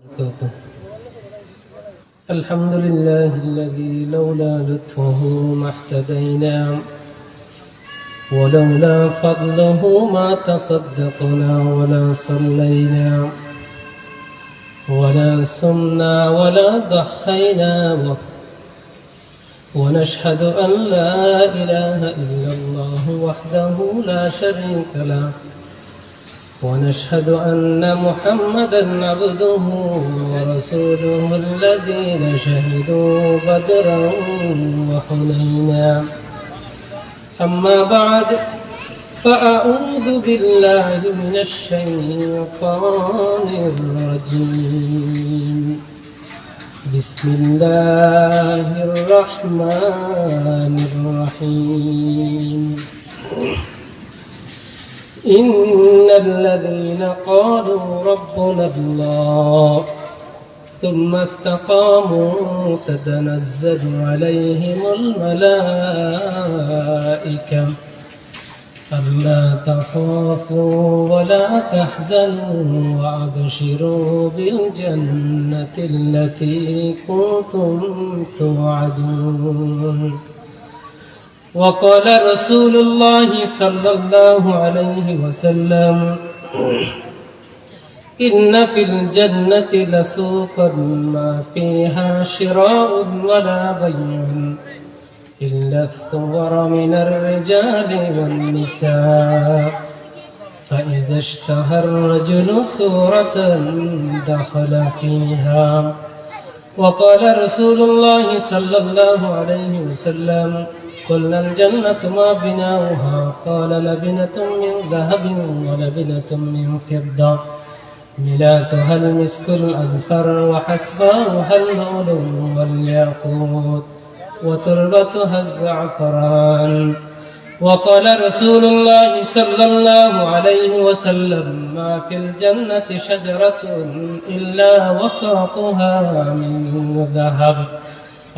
وبركاته. الحمد لله الذي لولا لطفه ما اهتدينا ولولا فضله ما تصدقنا ولا صلينا ولا صمنا ولا ضحينا ونشهد أن لا إله إلا الله وحده لا شريك له ونشهد أن محمدا عبده ورسوله الذين شهدوا بدرا وحنينا. أما بعد فأعوذ بالله من الشيطان الرجيم. بسم الله الرحمن الرحيم. إن الذين قالوا ربنا الله ثم استقاموا تتنزل عليهم الملائكة ألا تخافوا ولا تحزنوا وأبشروا بالجنة التي كنتم توعدون. وقال رسول الله صلى الله عليه وسلم إن في الجنة لسوقا ما فيها شراء ولا بيع إلا الثور من الرجال والنساء فإذا اشتهى الرجل سورة دخل فيها. وقال رسول الله صلى الله عليه وسلم قلنا الجنة ما بناؤها قال لبنة من ذهب ولبنة من فضة ملاتها المسك الأزفر وحسباؤها اللؤلؤ والياقوت وتربتها الزعفران. وقال رسول الله صلى الله عليه وسلم ما في الجنة شجرة إلا وساقها من ذهب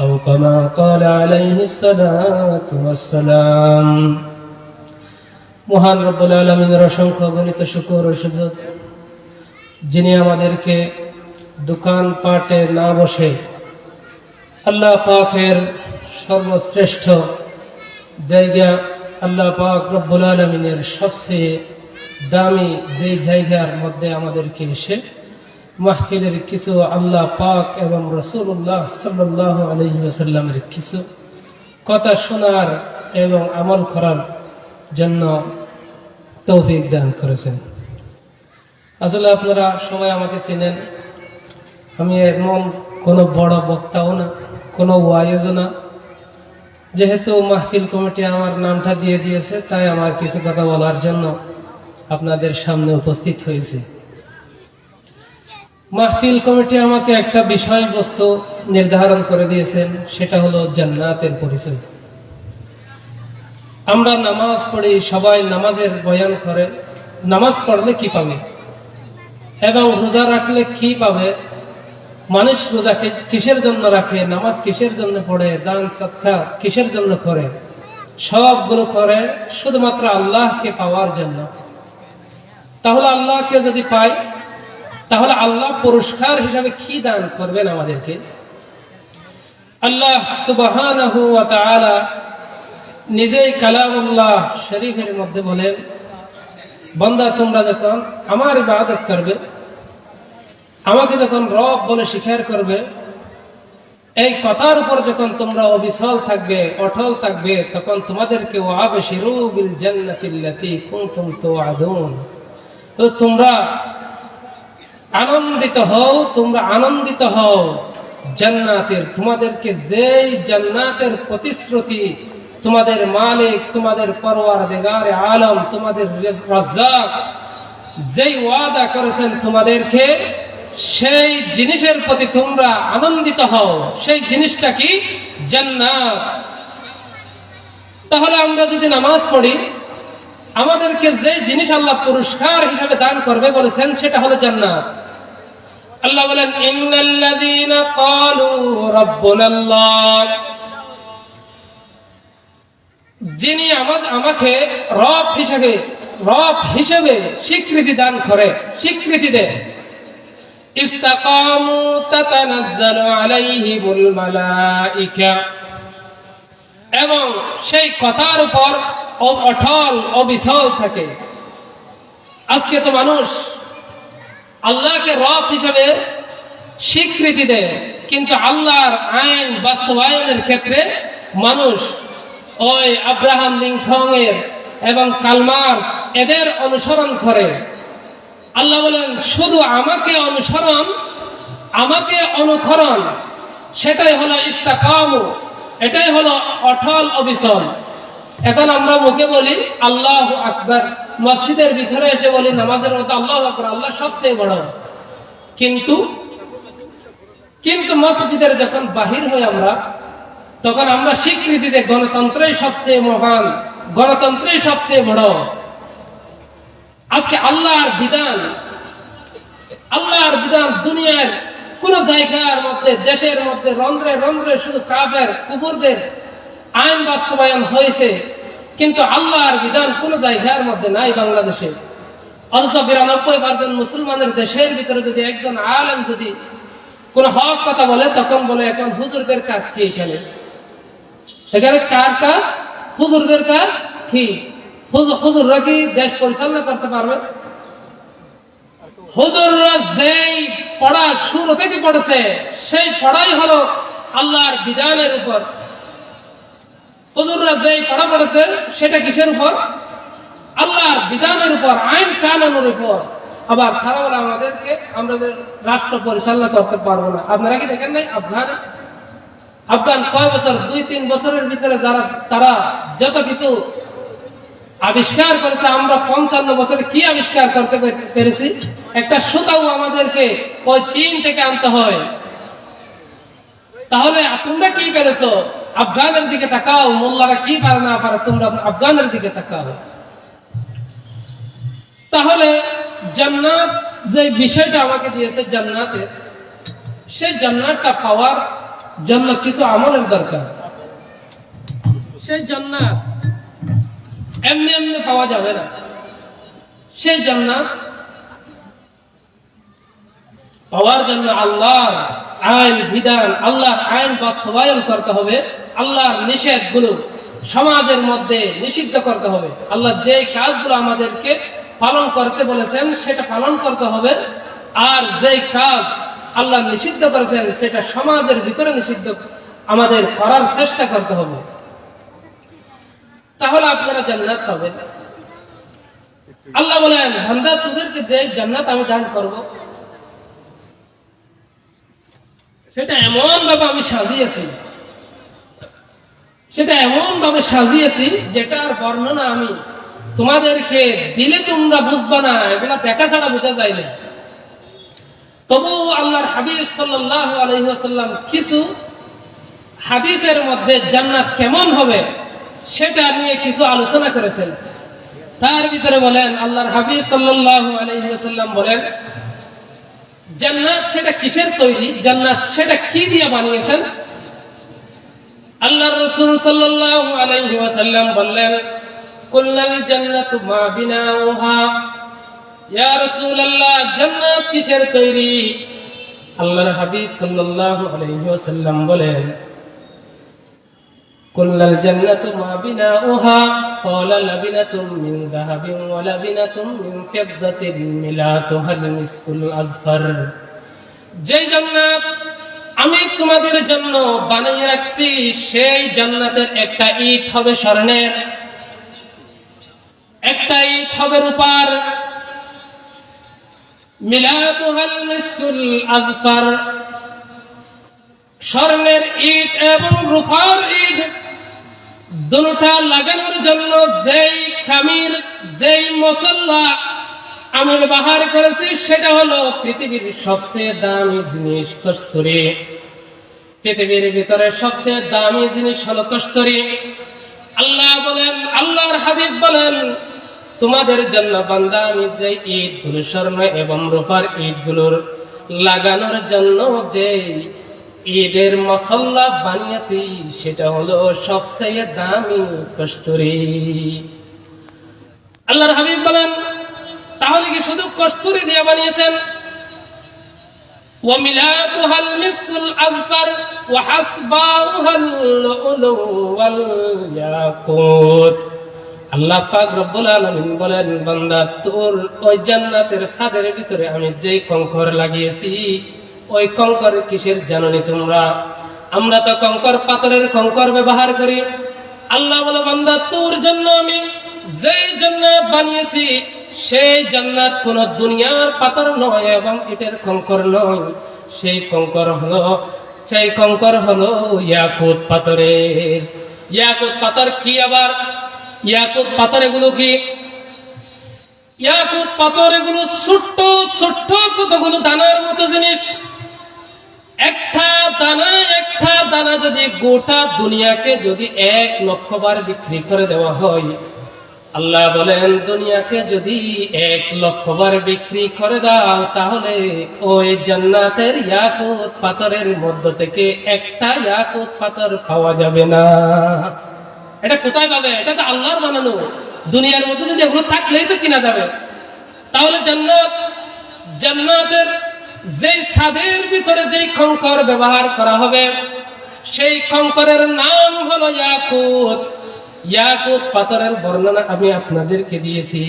أو كما قال عليه الصلاة والسلام. মহান রব্বুল আলামিনের অসংখ্য গণিত শুকর ও সুজুদ, যিনি আমাদেরকে দোকান পাটে না বসে আল্লাহ পাকের সর্বশ্রেষ্ঠ জায়গা, আল্লাহ পাক রব্বুল আলামিনের সবচেয়ে দামি যে জায়গার মধ্যে আমাদেরকে এসে মাহফিলের কিছু আল্লাহ পাক এবং রাসূলুল্লাহ সাল্লাল্লাহু আলাইহি ওয়াসাল্লামের কিছু কথা শোনার এবং আমল করার জন্য তৌফিক দান করেছেন। আসলে আপনারা সবাই আমাকে চেনেন, আমি এমন কোনো বড় বক্তাও না, কোনো ওয়াইজও না। যেহেতু মাহফিল কমিটি আমার নামটা দিয়ে দিয়েছে, তাই আমার কিছু কথা বলার জন্য আপনাদের সামনে উপস্থিত হয়েছে। মাহফিল কমিটি আমাকে একটা বিষয়বস্তু নির্ধারণ করে দিয়েছেন, সেটা হলো জান্নাতের পরিচয়। আমরা নামাজ পড়ি, সবাই নামাজের বয়ান করে, নামাজ পড়লে কি পাবে এবং রোজা রাখলে কি পাবে, মানুষ রোজাকে কিসের জন্য রাখে, নামাজ কিসের জন্য পড়ে, দান সাদকা কিসের জন্য করে, সবগুলো করে শুধুমাত্র আল্লাহকে পাওয়ার জন্য। তাহলে আল্লাহকে যদি পাই, তাহলে আল্লাহ পুরস্কার হিসাবে কি দান করবেন আমাদেরকে? আল্লাহ সুবহানাহু ওয়া তাআলা নিজেই কালামুল্লাহ শরীফের মধ্যে বলেন, বান্দা তোমরা যখন আমার ইবাদত করবে, আমাকে যখন রব বলে স্বীকার করবে, এই কথার উপর যখন তোমরা অবিচল থাকবে, অটল থাকবে, তখন তোমাদেরকে ওয়াবশিরু বিল জান্নাতিল্লাতী কুনতুম তুআদুন, তো তোমরা আনন্দিত হও, তোমরা আনন্দিত হও জান্নাতের, তোমাদেরকে যেই জান্নাতের প্রতিশ্রুতি তোমাদের মালিক, তোমাদের পরওয়ারদিগার আলম, তোমাদের রাজ্জাক যেই ওয়াদা করেছেন তোমাদেরকে, সেই জিনিসের প্রতি তোমরা আনন্দিত হও। সেই জিনিসটা কি? জান্নাত। তাহলে আমরা যদি নামাজ পড়ি, আমাদেরকে যে জিনিস আল্লাহ পুরস্কার হিসেবে দান করবে বলেছেন, সেটা হলো জান্নাত। আল্লাহ বলেন ইন্নাল্লাযীনা ক্বালু রাব্বুনাল্লাহ, যিনি আমাকে রব হিসেবে স্বীকৃতি দান করে, স্বীকৃতি দেয়, ইস্তাকামু তাতানাজ্জালু আলাইহিমুল মালাইকা, এবং সেই কথার উপর অটল অবিচল থাকে। আজকে তো মানুষ আল্লাহকে রব হিসেবে স্বীকৃতি দেয়, কিন্তু আল্লাহর আইন বাস্তবায়নের ক্ষেত্রে মানুষ ওই আব্রাহাম লিঙ্কনের এবং কার্ল মার্কস এদের অনুসরণ করে। আল্লাহ বলেন শুধু আমাকে অনুকরণ, সেটাই হলো ইস্তাকামু, এটাই হলো অটল অবিচল। এখন আমরা মুখে বলি আল্লাহু আকবার, মসজিদের ভিতরে এসে বলি নামাজের মতো আল্লাহু আকবার, আল্লাহ সবচেয়ে বড়, কিন্তু মসজিদের যখন বাহির হই আমরা, তখন আমরা স্বীকৃতি দেই গণতন্ত্রই সবচেয়ে মহান, গণতন্ত্রই সবচেয়ে বড়। আজকে আল্লাহর বিধান দুনিয়ার কোন জায়গার মধ্যে, দেশের মধ্যে রন্ধ্রে রন্ধ্রে শুধু কাফের কুফরদের আইন বাস্তবায়ন হয়েছে, কিন্তু আল্লাহর বিধান কোন জায়গার মধ্যে নাই বাংলাদেশে। অথচ 92% মুসলমানের দেশের ভিতরে যদি একজন আলেম যদি কোন হক কথা বলে, তখন বলে এখন হুজুরদের কাজ কি? এখানে কার কাজ? হুজুরদের কাজ কি? হুজুররা কি দেশ পরিচালনা করতে পারবে? হুজুররা যেই পড়া শুরু থেকে পড়েছে, সেই পড়াই হলো আল্লাহর বিধানের উপর। হুজুররা যেই পড়া পড়েছে সেটা কিসের উপর? আল্লাহর বিধানের উপর, আইন কানুনের উপর। আবার তারা বলে আমাদেরকে, আমাদের রাষ্ট্র পরিচালনা করতে পারবো না। আপনারা কি দেখেন নাই আফগান কয় বছর, 2-3 বছরের ভিতরে তারা যত কিছু আবিষ্কার করেছে, আমরা 55 বছরে কি আবিষ্কার করতে পেরেছি? একটা সুতাও আমাদেরকে ওই চীন থেকে আনতে হয়। তাহলে তোমরা কি পেরেছো? আফগানের দিকে তাকাও, মোল্লারা কি পারে না পারে, তোমরা আফগানের দিকে তাকাও। তাহলে জান্নাত যে বিষয়টা আমাকে দিয়েছে জান্নাতের, সেই জান্নাতটা পাওয়ার জন্য কিছু আমলের দরকার। সেই জান্নাত এমনি এমনি পাওয়া যাবে না। সেই জান্নাত পাওয়ার জন্য আল্লাহর আইন বিধান, আল্লাহর আইন বাস্তবায়ন করতে হবে। আল্লাহর নিষেধগুলো সমাজের মধ্যে নিষিদ্ধ করতে হবে। আল্লাহ যে কাজগুলো আমাদেরকে পালন করতে বলেছেন সেটা পালন করতে হবে, আর যে কাজ আল্লাহ নিষিদ্ধ করেছেন সেটা সমাজের ভিতরে নিষিদ্ধ আমাদের করার চেষ্টা করতে হবে। তাহলে আপনারা জান্নাত পাবেন। আল্লাহ বলেন বান্দা তোদেরকে যে জান্নাত আমি দান করব, সেটা এমন ভাবে আমি সাজিয়েছি, যেটার বর্ণনা আমি তোমাদেরকে দিলে তোমরা বুঝবা না, এগুলা দেখা ছাড়া বোঝা যায় না। তবু আল্লাহর হাবিব সাল্লাল্লাহু আলাইহি ওয়াসাল্লাম কিছু হাদিসের মধ্যে জান্নাত কেমন হবে সেটা নিয়ে কিছু আলোচনা করেছেন। তার ভিতরে বলেন আল্লাহর হাবিব সাল্লাল্লাহু আলাইহি ওয়াসাল্লাম বলেন, জান্নাত সেটা কিসের তৈরি, জান্নাত সেটা কি দিয়ে বানিয়েছেন? আল্লাহর রাসূল সাল্লাল্লাহু আলাইহি ওয়াসাল্লাম বললেন, কুল্লাল জান্নাতু মা বিনাউহা। ইয়া রাসূলুল্লাহ, জান্নাত কিসের তৈরি? আল্লাহর হাবিব সাল্লাল্লাহু আলাইহি ওয়াসাল্লাম বলেন, কুল্লাল জান্নাতু মা বিনাউহা ক্বালা লাবিনাতুম মিন যাহাবিন ওয়া লাবিনাতুম মিন ফিদ্দাতিন মিলাতুহাল মিসকুল আযফার। যে জান্নাত আমি তোমাদের জন্য বানিয়ে রাখছি, সেই জান্নাতের একটা ইট হবে স্বর্ণের, একটা ইট হবে রূপার। মিলাতুহাল মিসকুল আযফার, স্বর্ণের ইট এবং রূপার ইট দুটোটা লাগানোর জন্য যেই খামির, যেই মশলা আমি ব্যবহার করেছি, সেটা হলো পৃথিবীর সবচেয়ে দামি জিনিস কস্তুরী। পৃথিবীর ভিতরে সবচেয়ে দামি জিনিস হলো কস্তুরী। আল্লাহ বলেন, আল্লাহর হাবিব বলেন, তোমাদের জন্য বান্দা আমি যে ইটগুলো স্বর্ণ এবং রূপার ইটগুলোর লাগানোর জন্য যে ঈদের মশলা বানিয়েছি, সেটা হলো সবচেয়ে দামি কস্তুরী। আল্লাহর হাবিব বলেন, তাহলে কি শুধু কস্তুরী দিয়ে বানিয়েছেন? وملاكها المسك الأزفر وحصباؤها اللؤلؤ والياقوت আল্লাহ পাক রব্বুল আলামিন বলেন, বান্দা তোর ওই জান্নাতের ছাদের ভিতরে আমি যেই কঙ্কর লাগিয়েছি, ওই কঙ্কর কিসের জানোনি তোমরা? আমরা তো কঙ্কর পাথরের কঙ্কর ব্যবহার করি। আল্লাহ বলে, বান্দা তোর জন্য আমি যেই জান্নাত বানিয়েছি, সেই জান্নাত কোন দুনিয়ার পাথর নয় এবং ইটের কঙ্কর নয়। সেই কঙ্কর হলো ইয়াকুত পাথরের। ইয়াকুত পাথর কি? আবার ইয়াকুত পাথর এগুলো কি? ইয়াকুত পাথর এগুলো ছোট্ট ছোট্ট কতগুলো দানার মতো জিনিস। একটা দানা যদি গোটা দুনিয়াকে যদি 1,00,000 বার বিক্রি করে দেওয়া হয়, আল্লাহ বলেন দুনিয়াকে যদি 1,00,000 বার বিক্রি করে দাও, তাহলে ওই জান্নাতের ইয়াকুত পাথরের মধ্য থেকে একটা ইয়াকুত পাথর পাওয়া যাবে না। এটা কোথায় পাবে? এটা তো আল্লাহর বানানো। দুনিয়ার মধ্যে যদি এগুলো থাকলেই তো কিনা যাবে। তাহলে জান্নাতের যেই ছাদের ভিতরে যেই কঙ্কর ব্যবহার করা হবে, সেই কঙ্করের নাম হলো ইয়াকুত। ইয়াকুত পাথরের বর্ণনা আমি আপনাদেরকে দিয়েছি।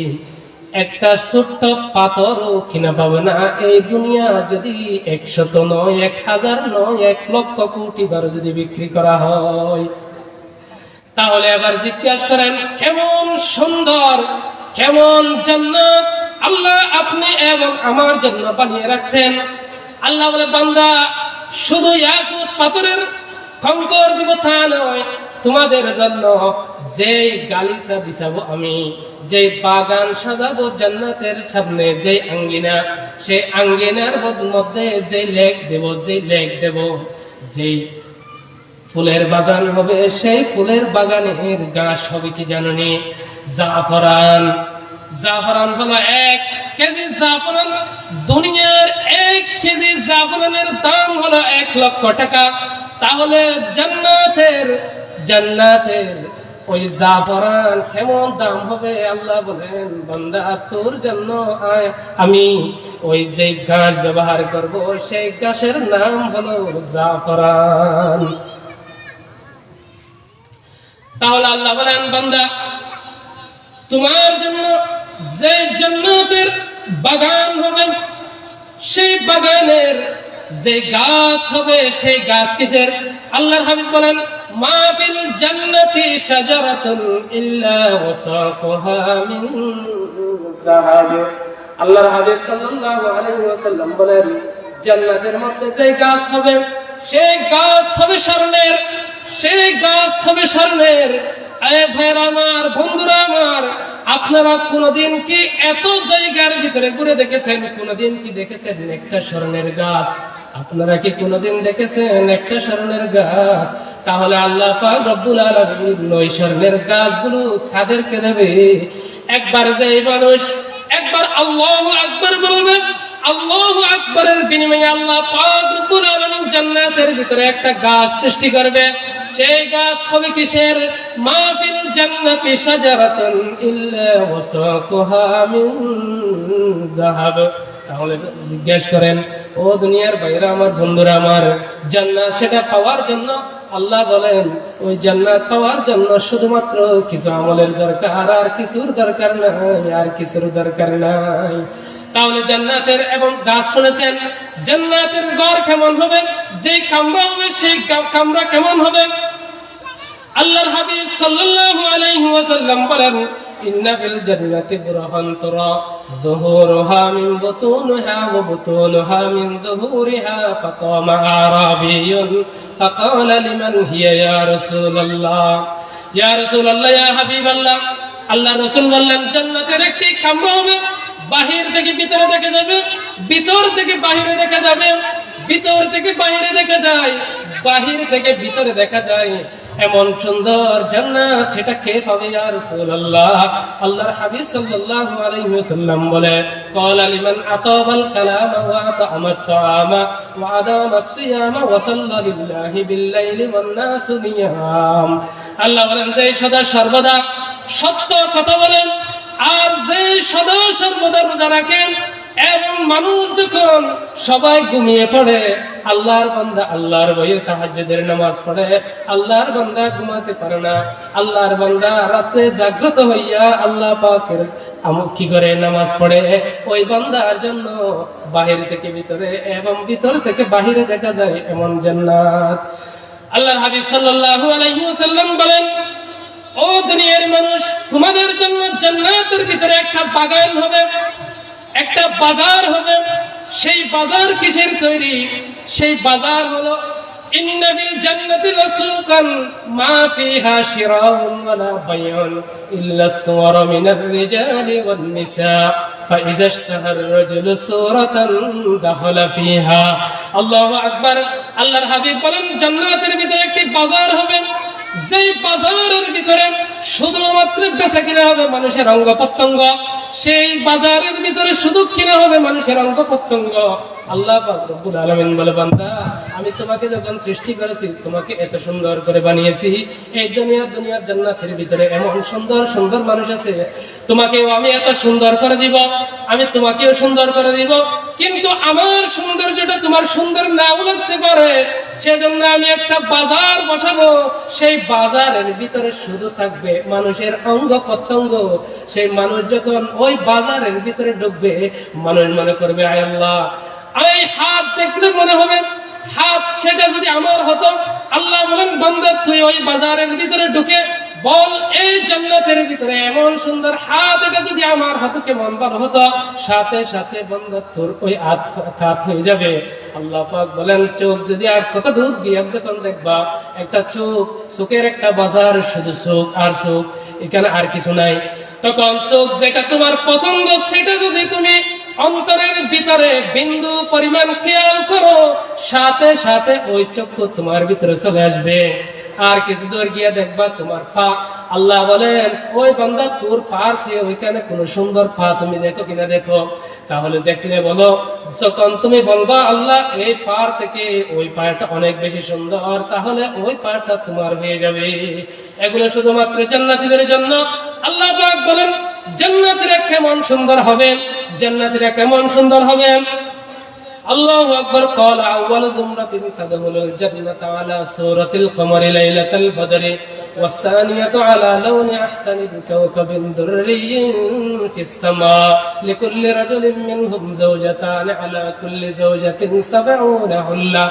একটা ছোট্ট পাথরও কিনা পাবে না এই দুনিয়া যদি 100 নয়, 1000 নয়, 1,00,000 কোটি বার যদি বিক্রি করা হয়। তাহলে আবার জিজ্ঞাসা করেন, কেমন সুন্দর, কেমন জান্নাত আল্লাহ আপনি এবং আমার জন্য বানিয়ে রাখছেন। আল্লাহ বলে, বান্দা শুধু ইয়াকুত পাথরের কঙ্কর দিব তা নয়, তোমাদের জন্য যেই গালিচা বিছাবো আমি, যেই বাগান সাজাবো জান্নাতের সামনে, যেই আঙ্গিনা, সেই আঙ্গিনার মধ্যে যেই লেক দেব, যেই ফুলের বাগান হবে, সেই ফুলের বাগানের গাছ হবে কি জানেন? জাফরান। জাফরান হলো 1 কেজি জাফরান। দুনিয়ার 1 কেজি জাফরানের দাম হলো 1,00,000 টাকা। তাহলে জান্নাতের ওই জাফরান কেমন দাম হবে? আল্লাহ বলেন, বান্দা তোর জন্য আমি ওই যে গাছ ব্যবহার করব, সেই গাছের নাম হলো জাফরান। তাহলে আল্লাহ বলেন, বান্দা তোমার জন্য যে জান্নাতের বাগান হবে, সেই বাগানের যে গাছ হবে, সেই গাছ কিসের? আল্লাহর হাবিব বলেন, মা ফিল জান্নাতি শাজারাতুন ইল্লা ওয়াসাকুহা মিন যাহাব। আল্লাহর হাবিব সাল্লাল্লাহু আলাইহি ওয়াসাল্লাম বলেন, জান্নাতের মধ্যে যে গাছ হবে, সেই গাছ হবে স্বর্ণের, সেই গাছ হবে স্বর্ণের। আরে ভাইরা আমার, বন্ধুরা আমার, আপনারা কোনদিন কি এত জায়গার ভিতরে ঘুরে দেখেছেন? কোনদিন কি দেখেছেন একটা স্বর্ণের গাছ? আপনারা কি কোনদিন দেখেছেন একটা স্বর্ণের গাছ? তাহলে আল্লাহ পাক রব্বুল আলামিন ওই স্বর্ণের গাছগুলো কাদেরকে দেবে? একবার যে মানুষ একবার আল্লাহু আকবার বলবে, আল্লাহু আকবারের বিনিময়ে আল্লাহ পাক রব্বুল আলামিন জান্নাতের ভিতরে একটা গাছ সৃষ্টি করবে। সেই গাছ হবে কিসের? মা ফিল জান্নাতি শাজারাতুন ইল্লা ওয়াসাকুহা মিন যাহাব। তাহলে জিজ্ঞেস করেন, ও দুনিয়ার বাইরা আমার, বন্ধুরা আমার, জান্নাত সেটা পাওয়ার জন্য আল্লাহ বলেন, ওই জান্নাত পাওয়ার জন্য শুধুমাত্র কিছু আমলের দরকার, আর কিছুর দরকার নাই। তাহলে জান্নাতের এবং গাছ শুনেছেন, জান্নাতের ঘর কেমন হবে, যে কামরা হবে সেই কামরা কেমন হবে? আল্লাহর হাবিব সাল্লাল্লাহু আলাইহি ওয়াসাল্লাম বলেন, ইন্না ফিল জান্নাতি বুরহান তুরা যুহুরুহা মিন বুতুনহা ওয়া বুতুনহা মিন যুহুরিহা ফাকামা আরাবিয়ুন ফাকালা লিমান হিয়া ইয়া রাসূলুল্লাহ, ইয়া রাসূলুল্লাহ, ইয়া হাবিবাল্লাহ। আল্লাহর রাসূল বললেন, জান্নাতের একটি কামরা হবে, বাহির থেকে ভিতরে দেখা যাবে, ভিতর থেকে বাহিরে দেখা যাবে, ভিতর থেকে বাহিরে দেখা যায়, বাহির থেকে ভিতরে দেখা যায়। এমন সুন্দর জান্নাত সেটা কে পাবে ইয়া রাসূলুল্লাহ? আল্লাহর হাবিব সাল্লাল্লাহু আলাইহি ওয়াসাল্লাম বলে, ক্বালা লিমান আতাবাল কালামা ওয়া আতামাত তাআমা ওয়া আদামা সিয়ামা ওয়া সাল্লা লিল্লাহি বিল লাইলি ওয়ান নাসু নিয়াম। আল্লাহ বলেন, যে সদা সর্বদা সত্য কথা বলেন আর যে সদা সর্বদা রোজা রাখেন, এবং মানুষ যখন সবাই ঘুমিয়ে পড়ে, আল্লাহর বান্দা আল্লাহর ভয়ে তাহাজ্জুদের নামাজ পড়ে, আল্লাহর বান্দা ঘুমাতে পারে না, আল্লাহর বান্দা রাতে জাগ্রত হইয়া আল্লাহ পাকের কি করে নামাজ পড়ে, ওই বান্দার জন্য বাহির থেকে ভিতরে এবং ভিতর থেকে বাহিরে দেখা যায় এমন জান্নাত। আল্লাহর হাবিব সাল্লাল্লাহু আলাইহি ওয়াসাল্লাম বলেন, ও দুনিয়ার মানুষ, তোমাদের জন্য জান্নাতের ভিতরে একটা বাগান হবে, একটা বাজার হবে। সেই বাজার কিসের তৈরি? সেই বাজার হলো ইন্না বিল জান্নাতি লাসুকান মা ফিহা শিরাউন ওয়ালা বাইউন ইল্লা সুওয়ারা মিনার রিজালি ওয়ান নিসা ফাইযা ইশতাহার রাজুলু সূরাতান দাখালা ফিহা। আল্লাহু আকবার। আল্লাহর হাবিব বলেন, জান্নাতের ভিতরে একটি বাজার হবে, যেই বাজারের ভিতরে শুধুমাত্র বেচা কিনা হবে মানুষের অঙ্গ প্রত্যঙ্গ। সেই বাজারের ভিতরে শুধু কিনা হবে মানুষের অঙ্গ প্রত্যঙ্গ। আল্লাহ পাক রব্বুল আলামিন বলে, বান্দা, আমি তোমাকে যখন সৃষ্টি করেছি, তোমাকে এত সুন্দর করে বানিয়েছি, এই দুনিয়ার জান্নাতের ভিতরে এমন সুন্দর সুন্দর মানুষ আছে, তোমাকেও আমি এত সুন্দর করে দিব, আমি তোমাকেও সুন্দর করে দিব। কিন্তু আমার সৌন্দর্যটা তোমার সুন্দর নাও লাগতে পারে, সেজন্য আমি একটা বাজার বসাবো। সেই বাজারের ভিতরে শুধু থাকবে মানুষের অঙ্গ প্রত্যঙ্গ। সেই মানুষ যখন ওই বাজারের ভিতরে ঢুকবে, মানুষ মনে করবে, আয় আল্লাহ, এই হাত দেখলে মনে হবে হাত সেটা যদি আমার হতো। আল্লাহ বলেন, বান্দা, তুই ওই বাজারের ভিতরে ঢুকে বল, এই জান্নাতের ভিতরে এমন সুন্দর হাত, এটা যদি আমার হাতে কেমন ভালো হতো। সাথে সাথে বান্দা তোর ওই হাত হয়ে যাবে। আল্লাহ পাক বলেন, চোখ যদি আর কত দূর গিয়ে যখন দেখবা একটা চোখের একটা বাজার, শুধু চোখ আর চোখ, এখানে আর কিছু নাই। তখন চোখ যেটা তোমার পছন্দ, সেটা যদি তুমি অন্তরের ভিতরে বিন্দু পরিমাণ খেয়াল করো, সাথে সাথে ওই চক্ষু তোমার ভিতরে চলে আসবে। আর কিছু দূর গিয়ে দেখবা তোমার পা। আল্লাহ বলেন, ওই বান্দা, তোর পা সে ওইখানে কোন সুন্দর পা তুমি দেখো কিনা দেখো। তাহলে দেখলে বলো, যখন তুমি বলবা আল্লাহ এই পা থেকে ওই পাটা অনেক বেশি সুন্দর, তাহলে ওই পাটা তোমার হয়ে যাবে। এগুলো শুধুমাত্র জান্নাতীদের জন্য। আল্লাহ পাক বলেন, জান্নাতীরা কেমন সুন্দর হবে, জান্নাতীরা কেমন সুন্দর হবে। আল্লাহু আকবার। قال اول زمرة تدخل الجنة على سورة القمر ليلة البدر والثانية على لون احسن كوكب دري في السماء لكل رجل منهم زوجتان على كل زوجة 70 حلة।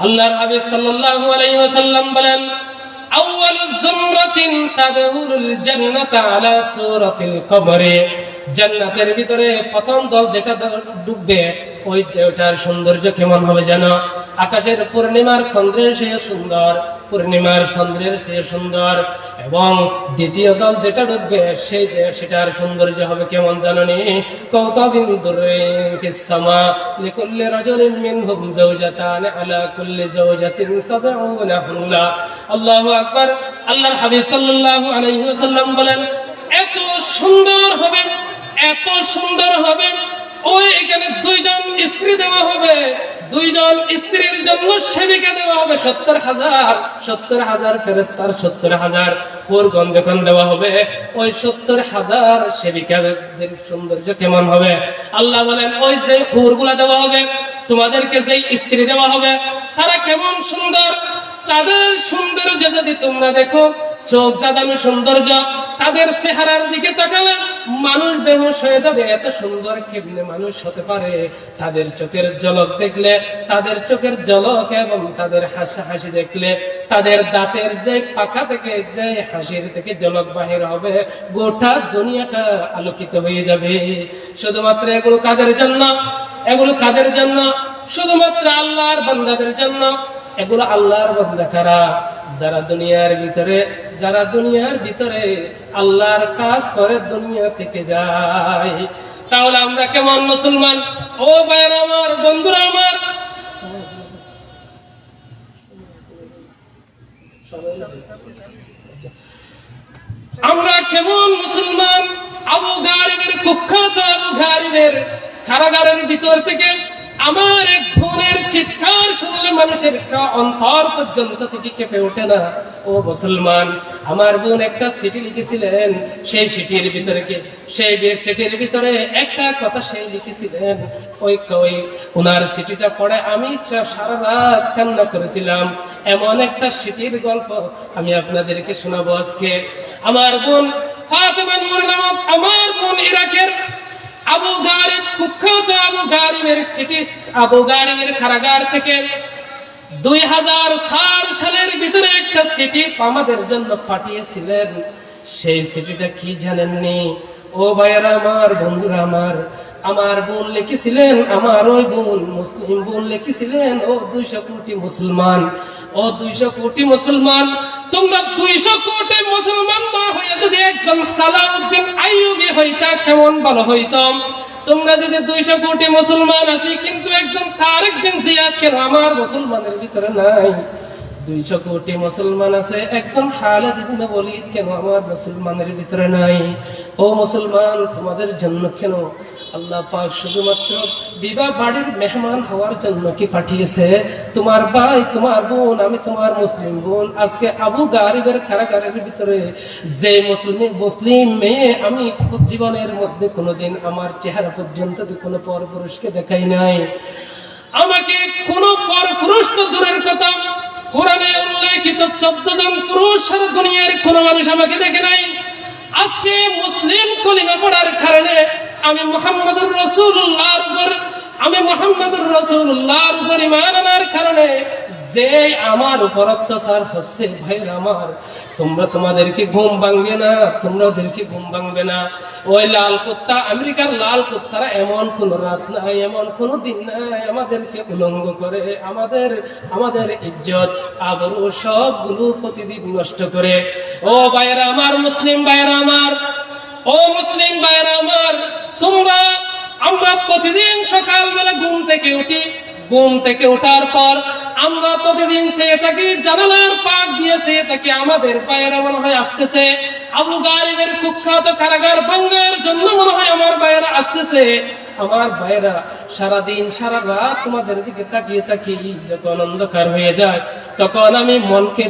আল্লাহর হাবিব সাল্লাল্লাহু আলাইহি ওয়াসাল্লাম বলেন, আউয়ালু যুমরাতিন তাদখুলুল জান্নাতা আলা সূরাতিল কমরে। জান্নাতের ভিতরে প্রথম দল যেটা ডুববে, ওইটার সৌন্দর্য কেমন হবে জানো? আকাশের পূর্ণিমার চন্দ্রের চেয়ে সুন্দর, পূর্ণিমার চন্দ্রের চেয়ে সুন্দর। এবং দ্বিতীয় দল যেটা ডুববে, সেটার সৌন্দর্য হবে কেমন জানোনি? কাওকাবিন দুররিন ফিস সামা লিকুল্লি রাজুলিন মিনহুম যাওজাতান আলা কুল্লি যাওজাতিন 70 হুল্লা। আল্লাহু আকবার। আল্লাহর হাবিব সাল্লাল্লাহু আলাইহি ওয়াসাল্লাম বলেন, এত সুন্দর হবে, এত সুন্দর হবে, ওই এখানে দুইজন স্ত্রী দেওয়া হবে, দুইজন স্ত্রীর জন্য সেবিকা দেওয়া হবে 70,000 ফেরেশতার 70,000 হুরগণ যখন দেওয়া হবে, ওই 70,000 সেবিকাদের সৌন্দর্য কেমন হবে? আল্লাহ বলেন, ওই যে হুরগুলা দেওয়া হবে, তোমাদেরকে যে স্ত্রী দেওয়া হবে, তারা কেমন সুন্দর, তাদের সৌন্দর্য যদি তোমরা দেখো, চোখ দাদানো সৌন্দর্য, তাদের চেহারার দিকে তাকালে মানুষ বেহুশ হয়ে যাবে। এত সুন্দর কেমনে মানুষ হতে পারে? তাদের চোখের ঝলক দেখলে, তাদের চোখের ঝলক এবং তাদের হাসি দেখলে, তাদের দাঁতের যে পাখা থেকে যে হাসির থেকে ঝলক বাহির হবে, গোটা দুনিয়াটা আলোকিত হয়ে যাবে। শুধুমাত্র এগুলো কাদের জন্য? এগুলো কাদের জন্য? শুধুমাত্র আল্লাহর বান্দাদের জন্য। এগুলো আল্লাহর বান্দা কারা? যারা দুনিয়ার ভিতরে আল্লাহর কাজ করে দুনিয়া থেকে যায়। তাহলে আমরা কেমন মুসলমান? ও ভাইরা আমার, বন্ধুরা আমার, আমরা কেমন মুসলমান? আবু গারিবের কুখ্যাত আবু গারিবের কারাগারের ভিতর থেকে আমার এক বোনের চিৎকার শুনলে মানুষের অন্তর পর্যন্ত থেকে কেঁপে ওঠে না। ও মুসলমান, আমার বোন একটা চিঠি লিখেছিলেন, সেই চিঠির ভিতরে একটা কথা সেই লিখেছিলেন। ওই ওনার চিঠিটা পড়ে আমি সারা রাত কান্না করেছিলাম। এমন একটা চিঠির গল্প আমি আপনাদেরকে শোনাবো আজকে। আমার বোন ফাতেমা নূর নামক আমার বোন ইরাকের আবু গারিব, কুখ্যাত আবু গারিবের চিঠি, আবু গারিবের কারাগার থেকে 2004 সালের ভিতরে একটা চিঠি আমাদের জন্য পাঠিয়েছিলেন। সেই চিঠিটা কি জানেননি? ও ভাইয়েরা আমার, বন্ধুরা আমার বোন লিখেছিলেন, আমার ওই বোন মুসলিম বোন লিখেছিলেন, ও 200 কোটি মুসলমান, ও 200 কোটি মুসলমান, তোমরা 200 কোটি মুসলমান না হয়ে যদি একজন সালাউদ্দিন আইয়ুবী হইতা কেমন ভালো হইতাম। তোমরা যদি 200 কোটি মুসলমান আছি, কিন্তু একজন তারেক বিন জিয়াদ কেন আমার মুসলমানের ভিতরে নাই? 200 কোটি মুসলমান আছে, একজন খালিদ ইবনে ওয়ালিদ কেন আমার মুসলমানের ভিতরে নাই? ও মুসলমান, তোমাদের জন্য কেন আল্লাহ পাক শুধুমাত্র বিবাহ বাড়ির মেহমান হওয়ার জন্য কি পাঠিয়েছে? তোমার ভাই, তোমার বোন, আমি তোমার মুসলিম বোন, আজকে আবু গারিবের কারাগারের ভিতরে যে মুসলিম মেয়ে আমি জীবনের মধ্যে কোনোদিন আমার চেহারা পর্যন্ত কোনো পরপুরুষকে দেখাই নাই। আমাকে কোনো পরপুরুষ তো দূরের কথা, কোরআনে উল্লেখিত 14 জন পুরুষ সারা দুনিয়ার কোন মানুষ আমাকে দেখে নাই। আজকে মুসলিম কলিমা পড়ার কারণে আমি মুহাম্মদুর রাসূলুল্লাহর উপর ঈমান আনার কারণে যে আমার উপর অত্যাচার হচ্ছে, ভাইরা আমার, তোমাদেরকে ঘুম ভাঙবে না, তোমাদেরকে ঘুম ভাঙবে না। ওই লাল কুত্তা, আমেরিকার লাল কুত্তারা এমন কোন রাত নাই, এমন কোন দিন নাই আমাদেরকে উলঙ্গ করে আমাদের ইজ্জত আবরু সবগুলো প্রতিদিন নষ্ট করে। ও ভাইরা আমার, মুসলিম ভাইরা আমার, ও মুসলিম ভাইরা আমার, আমরা প্রতিদিন সকালবেলা ঘুম থেকে ওঠার পর আমরা প্রতিদিন চেয়ে থাকি, জানালার পাক দিয়ে চেয়ে থাকি, আমাদের ভাইয়েরা মনে হয় আসতেছে আবু গারিবের কুখ্যাত কারাগার ভাঙার জন্য, মনে হয় আমার ভাইয়েরা আসতেছে। আমার ভাইয়েরা সারাদিন সারা রাত তোমাদের দিকে তাকিয়ে তাকিয়ে যখন অন্ধকার হয়ে যায়, তখন আমি মনকে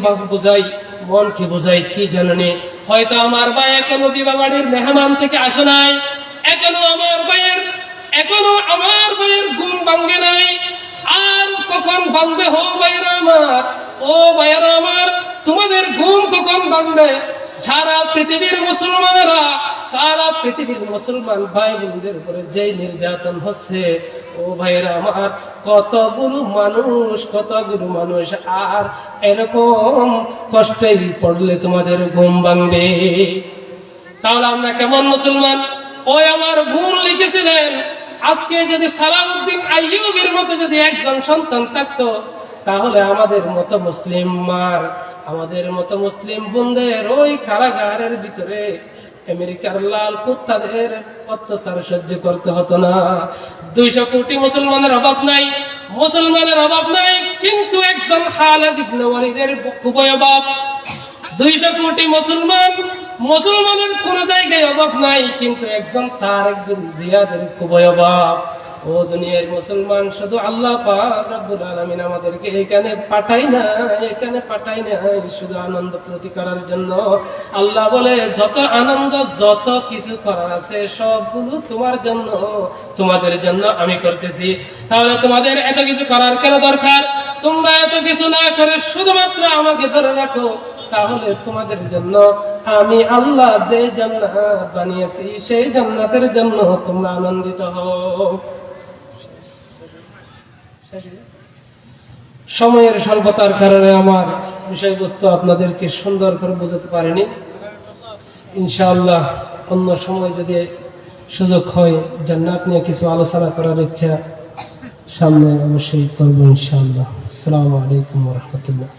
বোঝাই কি জানেন, হয়তো আমার ভাই এখনো বিবাহ বাড়ির মেহমান থেকে আসে নাই, এখনো আমার ভাইয়ের ঘুম ভাঙ্গে নাই। আর কখন ভাঙবে হো ভাইয়েরা আমার, ও ভাইয়েরা আমার, তোমাদের ঘুম কখন ভাঙবে? সারা পৃথিবীর মুসলমান ভাই বোনদের উপরে যে নির্যাতন হচ্ছে, ও ভাইয়েরা আমার, কতগুলো মানুষ আর এরকম কষ্টে পড়লে তোমাদের ঘুম ভাঙবে? তাহলে আমরা কেমন মুসলমান? ওই আমার বোন লিখেছিলেন, আজকে যদি সালাউদ্দিন আইয়ুবীর মতো যদি একজন সন্তান থাকতো, তাহলে আমাদের মতো মুসলিম বোনদের ওই কারাগারের ভিতরে আমেরিকার লাল কুত্তাদের অত্যাচার সহ্য করতে হতো না। 200 কোটি মুসলমানের অভাব নাই, কিন্তু একজন খালিদ ইবনে ওয়ালিদের খুবই অভাব। 200 কোটি মুসলমানের কোন জায়গায় অভাব নাই, কিন্তু একজন তারেক বিন জিয়াদের খুবই অভাব। ও দুনিয়ার মুসলমান, শুধু আল্লাহ পাক রব্বুল আলামিন আমাদেরকে এখানে পাঠায় না শুধু আনন্দ ফুর্তি করার জন্য। আল্লাহ বলে, যত আনন্দ, যত কিছু করার আছে সবগুলো তোমাদের জন্য আমি করতেছি। তাহলে তোমাদের এত কিছু করার কেন দরকার? তোমরা এত কিছু না করে শুধুমাত্র আমাকে ধরে রাখো, তাহলে তোমাদের জন্য আমি আল্লাহ যে জান্নাত বানিয়েছি, সেই জান্নাতের জন্য তোমরা আনন্দিত হও। সময়ের স্বল্পতার কারণে আমার বিষয়বস্তু আপনাদেরকে সুন্দর করে বোঝাতে পারিনি। ইনশাআল্লাহ অন্য সময় যদি সুযোগ হয়, জান্নাত নিয়ে কিছু আলোচনা করার ইচ্ছা সামনে অবশ্যই করবো ইনশাআল্লাহ। আসসালামু আলাইকুম ওয়া রাহমাতুল্লাহ।